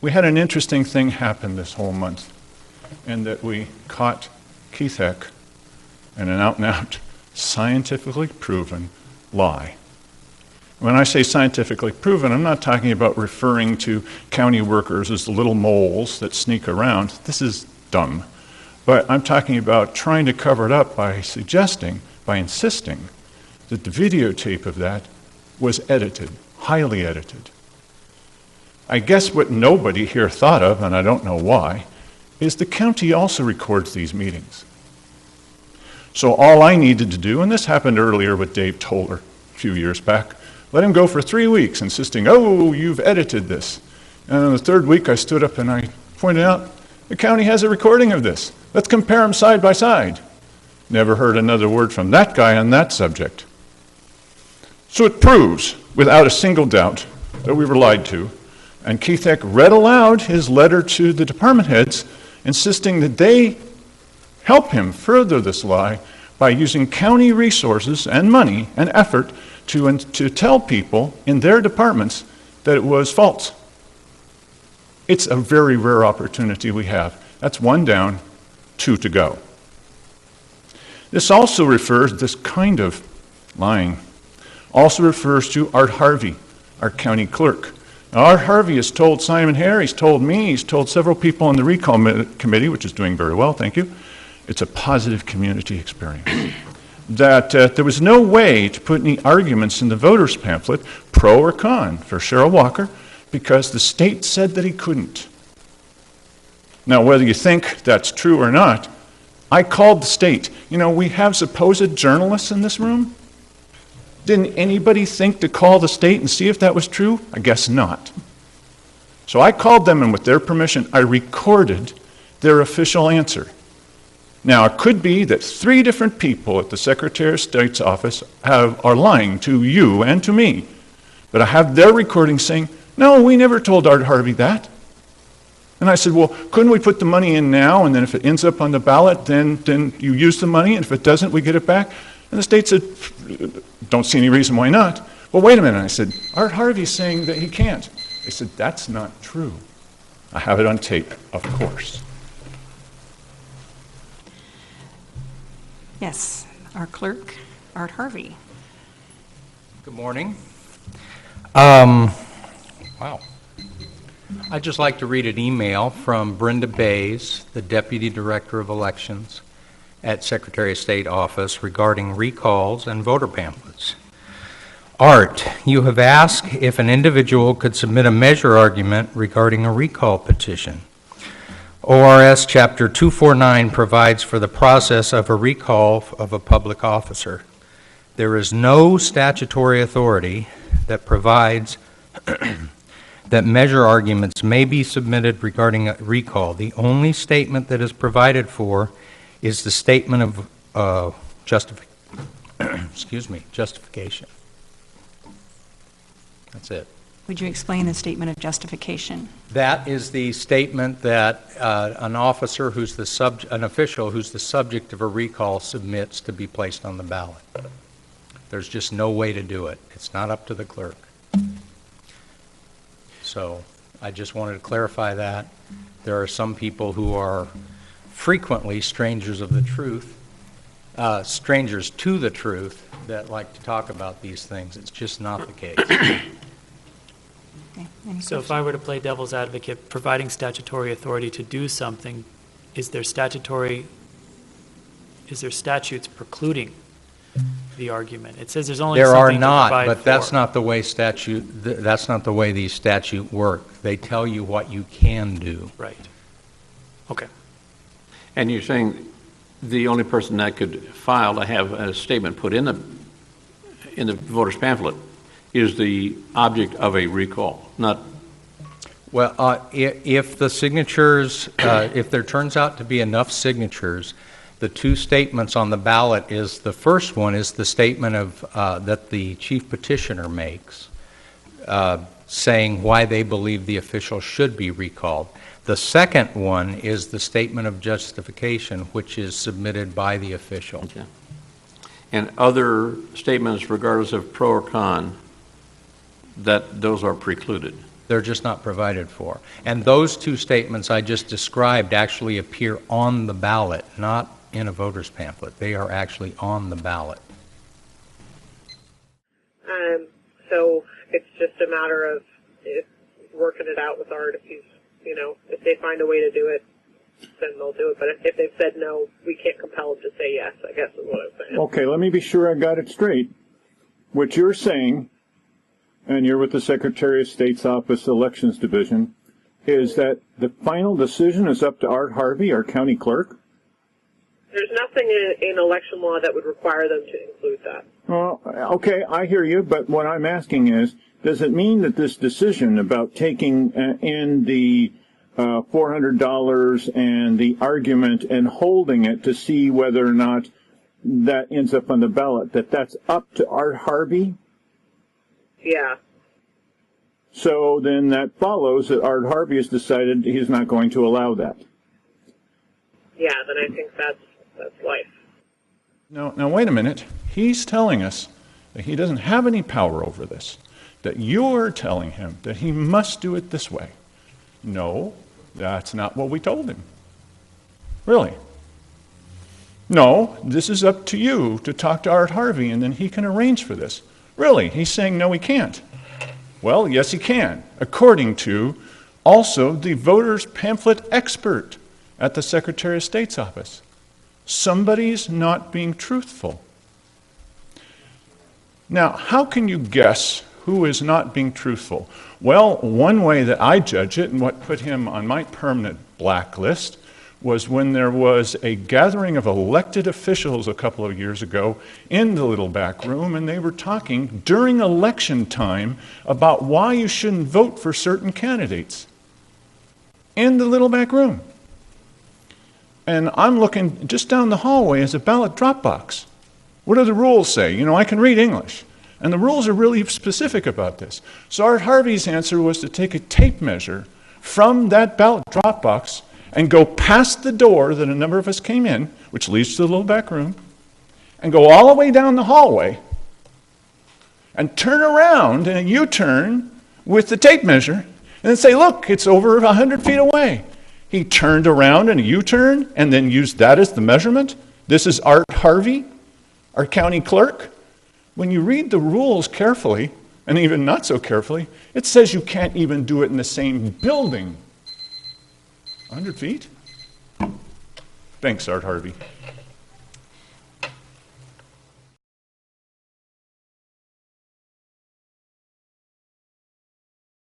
we had an interesting thing happen this whole month, in that we caught Keith Heck in an out-and-out scientifically proven lie. When I say scientifically proven, I'm not talking about referring to county workers as the little moles that sneak around. This is dumb. But I'm talking about trying to cover it up by suggesting, by insisting, that the videotape of that was edited, highly edited. I guess what nobody here thought of, and I don't know why, is the county also records these meetings. So all I needed to do, and this happened earlier with Dave Toller a few years back, let him go for 3 weeks, insisting, oh, you've edited this. And on the third week, I stood up and I pointed out, the county has a recording of this. Let's compare them side by side. Never heard another word from that guy on that subject. So it proves, without a single doubt, that we were lied to. And Keith Heck read aloud his letter to the department heads, insisting that they help him further this lie by using county resources and money and effort to tell people in their departments that it was false. It's a very rare opportunity we have. That's 1 down, 2 to go. This also refers, this kind of lying, also refers to Art Harvey, our county clerk. Now, Art Harvey has told Simon Hare, he's told me, he's told several people on the recall committee, which is doing very well, thank you. It's a positive community experience. That there was no way to put any arguments in the voters' pamphlet, pro or con, for Cherryl Walker, because the state said that he couldn't. Now, whether you think that's true or not, I called the state. You know, we have supposed journalists in this room. Didn't anybody think to call the state and see if that was true? I guess not. So I called them, and with their permission, I recorded their official answer. Now, it could be that 3 different people at the Secretary of State's office are lying to you and to me. But I have their recording saying, no, we never told Art Harvey that. And I said, well, couldn't we put the money in now, and then if it ends up on the ballot, then you use the money, and if it doesn't, we get it back? And the state said, don't see any reason why not. Well, wait a minute. I said, Art Harvey's saying that he can't. They said, that's not true. I have it on tape, of course. Yes, our clerk, Art Harvey. Good morning. Wow. I'd just like to read an email from Brenda Bays, the Deputy Director of Elections at Secretary of State Office, regarding recalls and voter pamphlets. Art, you have asked if an individual could submit a measure argument regarding a recall petition. ORS Chapter 249 provides for the process of a recall of a public officer. There is no statutory authority that provides that measure arguments may be submitted regarding a recall. The only statement that is provided for is the statement of justification. That's it. Would you explain the statement of justification? That is the statement that an officer who's an official who's the subject of a recall submits to be placed on the ballot. There's just no way to do it. It's not up to the clerk. So I just wanted to clarify that. There are some people who are frequently strangers of the truth, strangers to the truth, that like to talk about these things. It's just not the case. Okay, so if I were to play devil's advocate, providing statutory authority to do something, is there statutes precluding the argument? It says there's only there something are not, to provide but for. that's not the way that's not the way these statutes work. They tell you what you can do. Right. Okay. And you're saying the only person that could file to have a statement put in the voter's pamphlet is the object of a recall, not... Well, if the signatures, if there turns out to be enough signatures, the 2 statements on the ballot is, the first one is the statement of that the chief petitioner makes, saying why they believe the official should be recalled. The second one is the statement of justification, which is submitted by the official. Okay. And other statements, regardless of pro or con, that those are precluded. They're just not provided for. And those two statements I just described actually appear on the ballot, not in a voter's pamphlet. They are actually on the ballot. So it's just a matter of working it out with Art. If he's, if they find a way to do it, then they'll do it. But if they've said no, we can't compel them to say yes, I guess is what I'm saying. Okay, let me be sure I got it straight. What you're saying, and you're with the Secretary of State's Office Elections Division, is that the final decision is up to Art Harvey, our county clerk? There's nothing in election law that would require them to include that. Well, okay, I hear you, but what I'm asking is, does it mean that this decision about taking in the $400 and the argument and holding it to see whether or not that ends up on the ballot, that's up to Art Harvey? Yeah. So then that follows that Art Harvey has decided he's not going to allow that. Yeah, then I think that's life. Now, wait a minute. He's telling us that he doesn't have any power over this, that you're telling him that he must do it this way. No, that's not what we told him. Really. No, this is up to you to talk to Art Harvey, and then he can arrange for this. Really, he's saying no, he can't. Well, yes, he can, according to also the voter's pamphlet expert at the Secretary of State's office. Somebody's not being truthful. Now, how can you guess who is not being truthful? Well, one way that I judge it, and what put him on my permanent blacklist, was when there was a gathering of elected officials a couple of years ago in the little back room, and they were talking during election time about why you shouldn't vote for certain candidates in the little back room. And I'm looking just down the hallway as a ballot drop box. What do the rules say? I can read English. And the rules are really specific about this. So Art Harvey's answer was to take a tape measure from that ballot drop box and go past the door that a number of us came in, which leads to the little back room, and go all the way down the hallway and turn around in a U-turn with the tape measure and then say, look, it's over 100 feet away. He turned around in a U-turn and then used that as the measurement. This is Art Harvey, our county clerk. When you read the rules carefully, and even not so carefully, it says you can't even do it in the same building. 100 feet? Thanks, Art Harvey.